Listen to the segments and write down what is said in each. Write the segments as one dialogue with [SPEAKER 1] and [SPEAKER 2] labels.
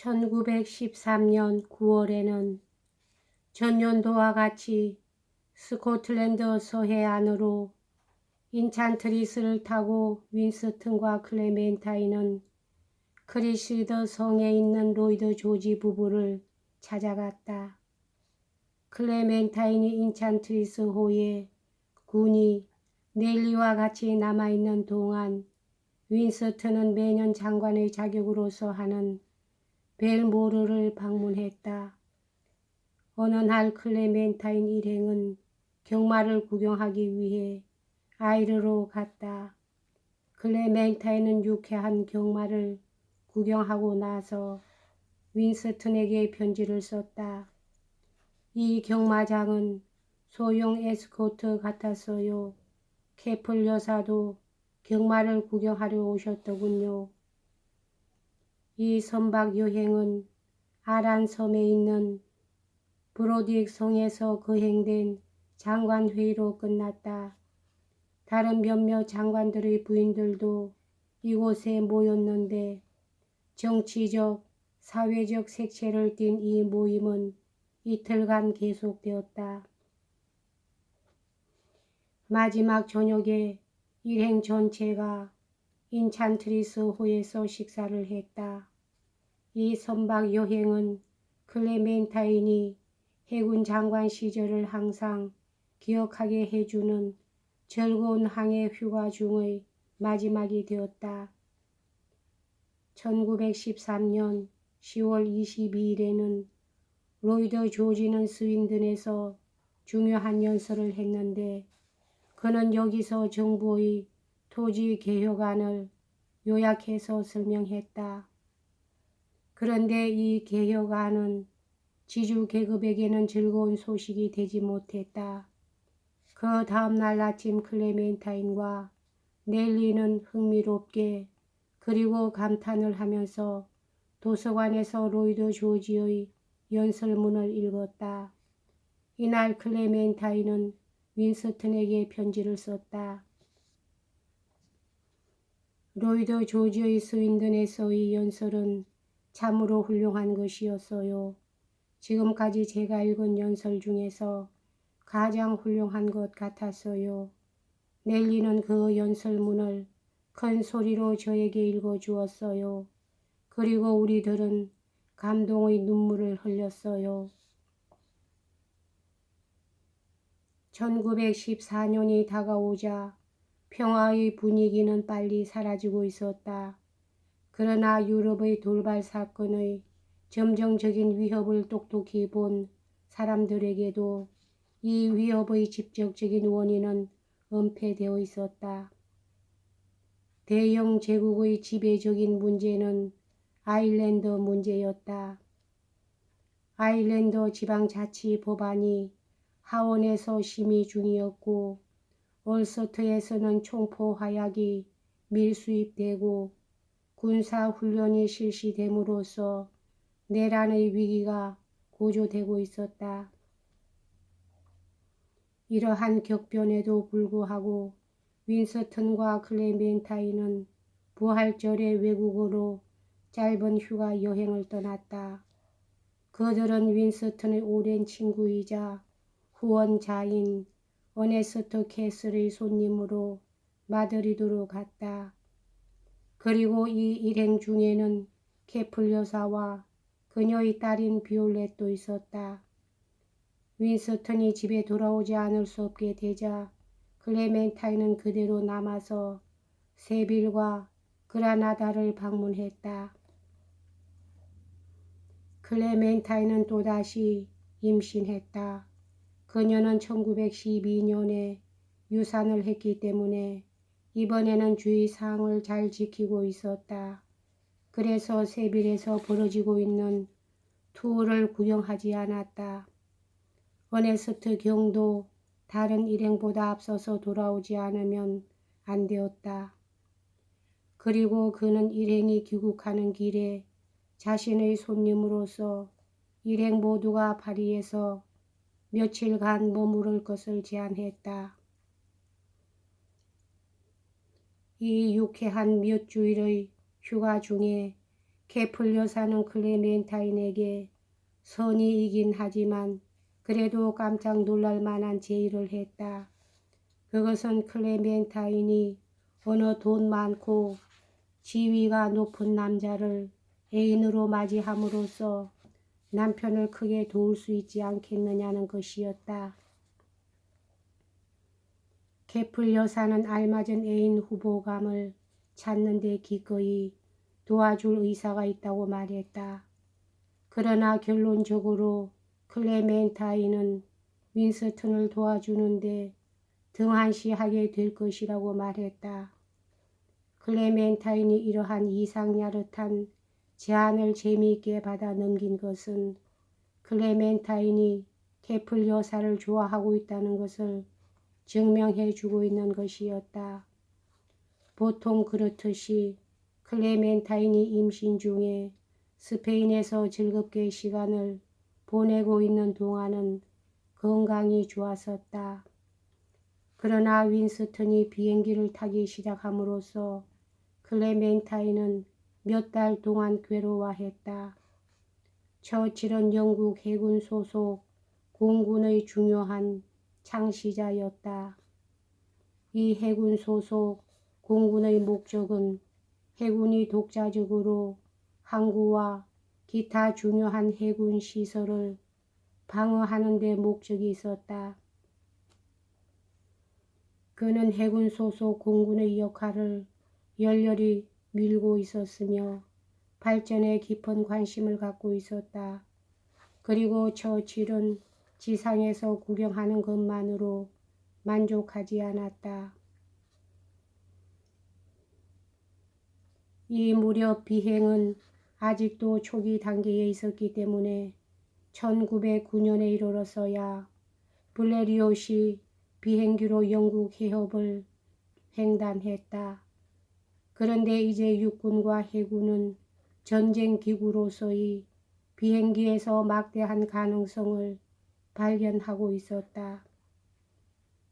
[SPEAKER 1] 1913년 9월에는 전년도와 같이 스코틀랜드 서해안으로 인찬트리스를 타고 윈스턴과 클레멘타인은 크리시드 성에 있는 로이드 조지 부부를 찾아갔다. 클레멘타인이 인찬트리스 호에 군이 넬리와 같이 남아있는 동안 윈스턴은 매년 장관의 자격으로서 하는 벨모르를 방문했다. 어느 날 클레멘타인 일행은 경마를 구경하기 위해 아이르로 갔다. 클레멘타인은 유쾌한 경마를 구경하고 나서 윈스턴에게 편지를 썼다. 이 경마장은 소형 에스코트 같았어요. 캐플 여사도 경마를 구경하려 오셨더군요. 이 선박 여행은 아란 섬에 있는 브로딕 성에서 거행된 장관회의로 끝났다. 다른 몇몇 장관들의 부인들도 이곳에 모였는데 정치적, 사회적 색채를 띤 이 모임은 이틀간 계속되었다. 마지막 저녁에 일행 전체가 인찬트리스 호에서 식사를 했다. 이 선박 여행은 클레멘타인이 해군 장관 시절을 항상 기억하게 해주는 즐거운 항해 휴가 중의 마지막이 되었다. 1913년 10월 22일에는 로이드 조지는 스윈든에서 중요한 연설을 했는데 그는 여기서 정부의 토지 개혁안을 요약해서 설명했다. 그런데 이 개혁안은 지주 계급에게는 즐거운 소식이 되지 못했다. 그 다음날 아침 클레멘타인과 넬리는 흥미롭게 그리고 감탄을 하면서 도서관에서 로이드 조지의 연설문을 읽었다. 이날 클레멘타인은 윈스턴에게 편지를 썼다. 로이드 조지의 스윈든에서의 연설은 참으로 훌륭한 것이었어요. 지금까지 제가 읽은 연설 중에서 가장 훌륭한 것 같았어요. 넬리는 그 연설문을 큰 소리로 저에게 읽어주었어요. 그리고 우리들은 감동의 눈물을 흘렸어요. 1914년이 다가오자 평화의 분위기는 빨리 사라지고 있었다. 그러나 유럽의 돌발 사건의 점정적인 위협을 똑똑히 본 사람들에게도 이 위협의 직접적인 원인은 은폐되어 있었다. 대영 제국의 지배적인 문제는 아일랜드 문제였다. 아일랜드 지방자치법안이 하원에서 심의 중이었고 얼서트에서는 총포 화약이 밀수입되고 군사훈련이 실시됨으로써 내란의 위기가 고조되고 있었다. 이러한 격변에도 불구하고 윈스턴과 클레멘타인은 부활절에 외국으로 짧은 휴가 여행을 떠났다. 그들은 윈스턴의 오랜 친구이자 후원자인 어네스트 캐슬의 손님으로 마드리드로 갔다. 그리고 이 일행 중에는 캐플 여사와 그녀의 딸인 비올렛도 있었다. 윈스턴이 집에 돌아오지 않을 수 없게 되자 클레멘타인은 그대로 남아서 세빌과 그라나다를 방문했다. 클레멘타인은 또다시 임신했다. 그녀는 1912년에 유산을 했기 때문에 이번에는 주의사항을 잘 지키고 있었다. 그래서 세빌에서 벌어지고 있는 투어를 구경하지 않았다. 어네스트 경도 다른 일행보다 앞서서 돌아오지 않으면 안 되었다. 그리고 그는 일행이 귀국하는 길에 자신의 손님으로서 일행 모두가 파리에서 며칠간 머무를 것을 제안했다. 이 유쾌한 몇 주일의 휴가 중에 케플 여사는 클레멘타인에게 선의이긴 하지만 그래도 깜짝 놀랄 만한 제의를 했다. 그것은 클레멘타인이 어느 돈 많고 지위가 높은 남자를 애인으로 맞이함으로써 남편을 크게 도울 수 있지 않겠느냐는 것이었다. 케플 여사는 알맞은 애인 후보감을 찾는 데 기꺼이 도와줄 의사가 있다고 말했다. 그러나 결론적으로 클레멘타인은 윈스턴을 도와주는데 등한시하게 될 것이라고 말했다. 클레멘타인이 이러한 이상야릇한 제안을 재미있게 받아 넘긴 것은 클레멘타인이 케플 여사를 좋아하고 있다는 것을 증명해 주고 있는 것이었다. 보통 그렇듯이 클레멘타인이 임신 중에 스페인에서 즐겁게 시간을 보내고 있는 동안은 건강이 좋았었다. 그러나 윈스턴이 비행기를 타기 시작함으로써 클레멘타인은 몇 달 동안 괴로워했다. 처칠은 영국 해군 소속 공군의 중요한 창시자였다. 이 해군 소속 공군의 목적은 해군이 독자적으로 항구와 기타 중요한 해군 시설을 방어하는 데 목적이 있었다. 그는 해군 소속 공군의 역할을 열렬히 밀고 있었으며 발전에 깊은 관심을 갖고 있었다. 그리고 처칠은 지상에서 구경하는 것만으로 만족하지 않았다. 이 무렵 비행은 아직도 초기 단계에 있었기 때문에 1909년에 이르러서야 블레리옷이 비행기로 영국 해협을 횡단했다. 그런데 이제 육군과 해군은 전쟁기구로서의 비행기에서 막대한 가능성을 발견하고 있었다.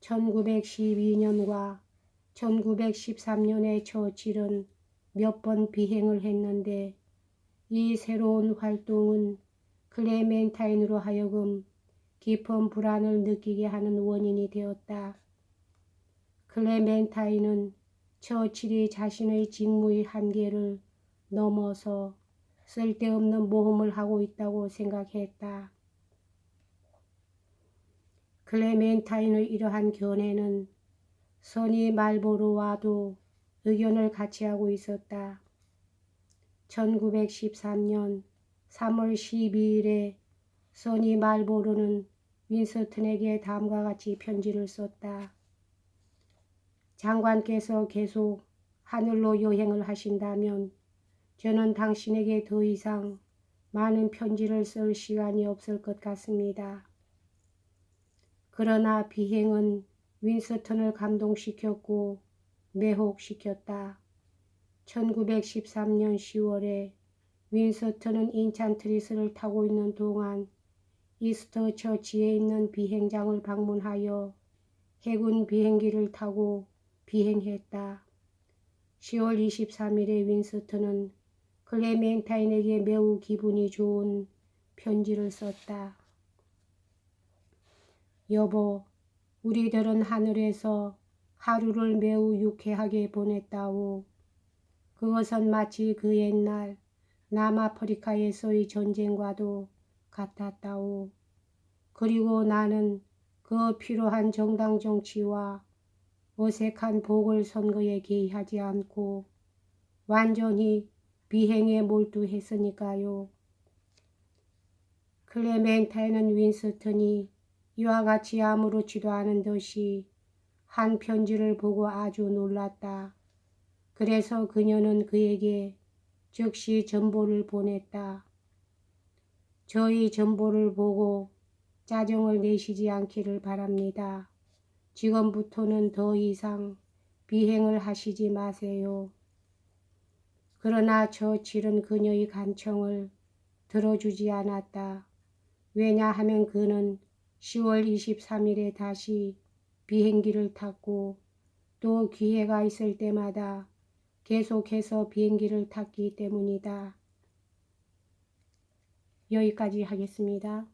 [SPEAKER 1] 1912년과 1913년에 처칠은 몇 번 비행을 했는데 이 새로운 활동은 클레멘타인으로 하여금 깊은 불안을 느끼게 하는 원인이 되었다. 클레멘타인은 처칠이 자신의 직무의 한계를 넘어서 쓸데없는 모험을 하고 있다고 생각했다. 클레멘타인의 이러한 견해는 선이 말보로와도 의견을 같이 하고 있었다. 1913년 3월 12일에 선이 말보로는 윈스턴에게 다음과 같이 편지를 썼다. 장관께서 계속 하늘로 여행을 하신다면 저는 당신에게 더 이상 많은 편지를 쓸 시간이 없을 것 같습니다. 그러나 비행은 윈스턴을 감동시켰고 매혹시켰다. 1913년 10월에 윈스턴은 인찬트리스를 타고 있는 동안 이스터 처치에 있는 비행장을 방문하여 해군 비행기를 타고 비행했다. 10월 23일에 윈스턴은 클레멘타인에게 매우 기분이 좋은 편지를 썼다. 여보, 우리들은 하늘에서 하루를 매우 유쾌하게 보냈다오. 그것은 마치 그 옛날 남아프리카에서의 전쟁과도 같았다오. 그리고 나는 그 필요한 정당 정치와 어색한 보궐선거에 개의하지 않고 완전히 비행에 몰두했으니까요. 클레멘타인은 윈스턴이 이와 같이 아무렇지도 않은 듯이 한 편지를 보고 아주 놀랐다. 그래서 그녀는 그에게 즉시 전보를 보냈다. 저희 전보를 보고 짜증을 내시지 않기를 바랍니다. 지금부터는 더 이상 비행을 하시지 마세요. 그러나 처칠은 그녀의 간청을 들어주지 않았다. 왜냐하면 그는 10월 23일에 다시 비행기를 탔고 또 기회가 있을 때마다 계속해서 비행기를 탔기 때문이다. 여기까지 하겠습니다.